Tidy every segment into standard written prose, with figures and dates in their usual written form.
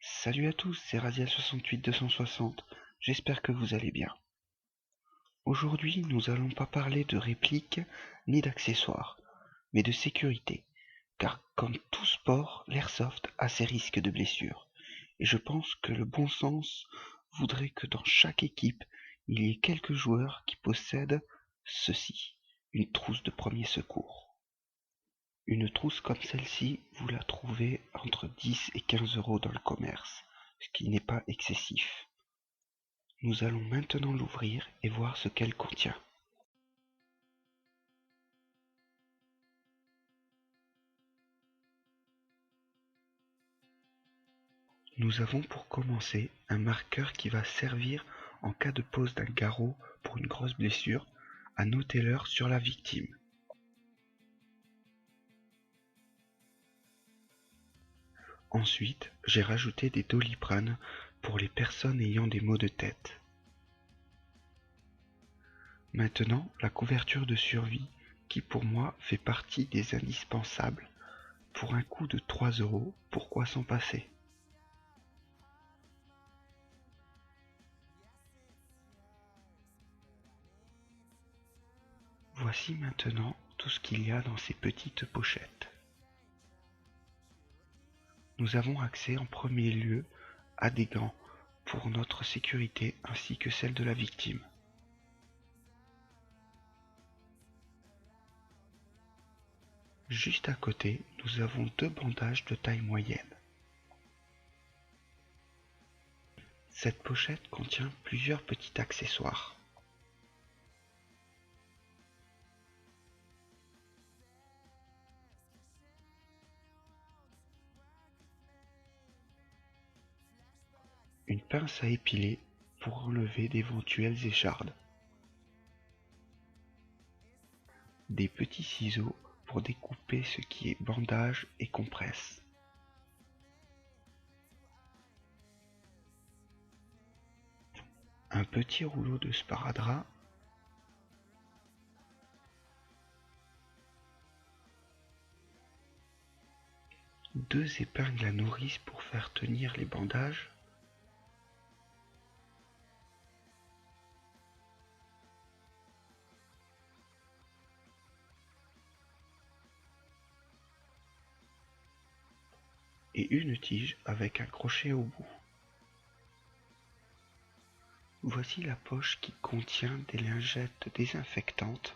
Salut à tous, c'est Raziel68260, j'espère que vous allez bien. Aujourd'hui, nous allons pas parler de répliques ni d'accessoires, mais de sécurité, car comme tout sport, l'airsoft a ses risques de blessures, et je pense que le bon sens voudrait que dans chaque équipe, il y ait quelques joueurs qui possèdent ceci, une trousse de premier secours. Une trousse comme celle-ci, vous la trouvez entre 10 et 15 € dans le commerce, ce qui n'est pas excessif. Nous allons maintenant l'ouvrir et voir ce qu'elle contient. Nous avons pour commencer un marqueur qui va servir en cas de pose d'un garrot pour une grosse blessure à noter l'heure sur la victime. Ensuite, j'ai rajouté des Doliprane pour les personnes ayant des maux de tête. Maintenant, la couverture de survie qui pour moi fait partie des indispensables. Pour un coût de 3 €, pourquoi s'en passer? Voici maintenant tout ce qu'il y a dans ces petites pochettes. Nous avons accès en premier lieu à des gants pour notre sécurité ainsi que celle de la victime. Juste à côté, nous avons deux bandages de taille moyenne. Cette pochette contient plusieurs petits accessoires. Une pince à épiler pour enlever d'éventuelles échardes. Des petits ciseaux pour découper ce qui est bandage et compresse. Un petit rouleau de sparadrap. Deux épingles à nourrice pour faire tenir les bandages. Et une tige avec un crochet au bout. Voici la poche qui contient des lingettes désinfectantes.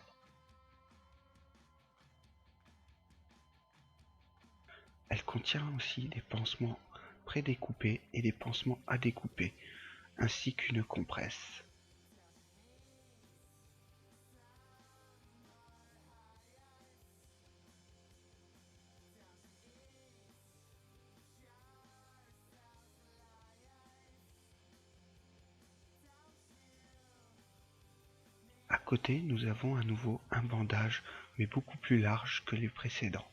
Elle contient aussi des pansements prédécoupés et des pansements à découper, ainsi qu'une compresse. À côté, nous avons à nouveau un bandage, mais beaucoup plus large que les précédents.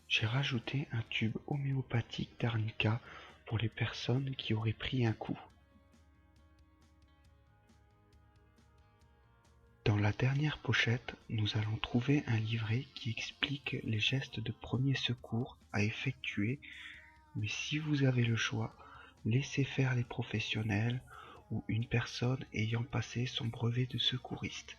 J'ai rajouté un tube homéopathique d'arnica pour les personnes qui auraient pris un coup. Dans la dernière pochette, nous allons trouver un livret qui explique les gestes de premier secours à effectuer, mais si vous avez le choix, laissez faire les professionnels ou une personne ayant passé son brevet de secouriste.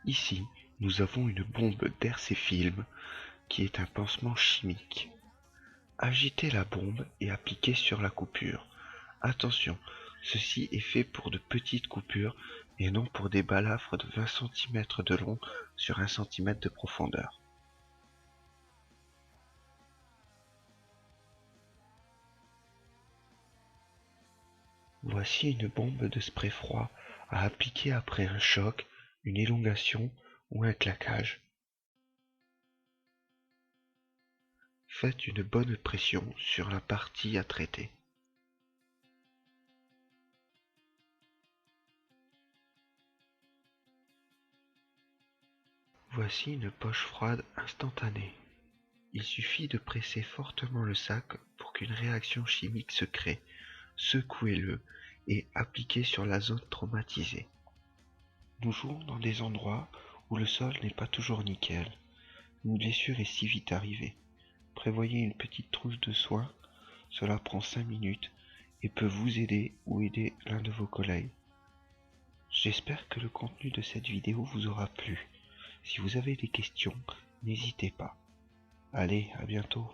Ici, nous avons une bombe d'Hercéfilm qui est un pansement chimique. Agitez la bombe et appliquez sur la coupure. Attention, ceci est fait pour de petites coupures et non pour des balafres de 20 cm de long sur 1 cm de profondeur. Voici une bombe de spray froid à appliquer après un choc, une élongation ou un claquage. Faites une bonne pression sur la partie à traiter. Voici une poche froide instantanée. Il suffit de presser fortement le sac pour qu'une réaction chimique se crée. Secouez-le et appliquez sur la zone traumatisée. Nous jouons dans des endroits où le sol n'est pas toujours nickel. Une blessure est si vite arrivée. prévoyez une petite trousse de soins. Cela prend 5 minutes et peut vous aider ou aider l'un de vos collègues. J'espère que le contenu de cette vidéo vous aura plu. Si vous avez des questions, n'hésitez pas. Allez, à bientôt.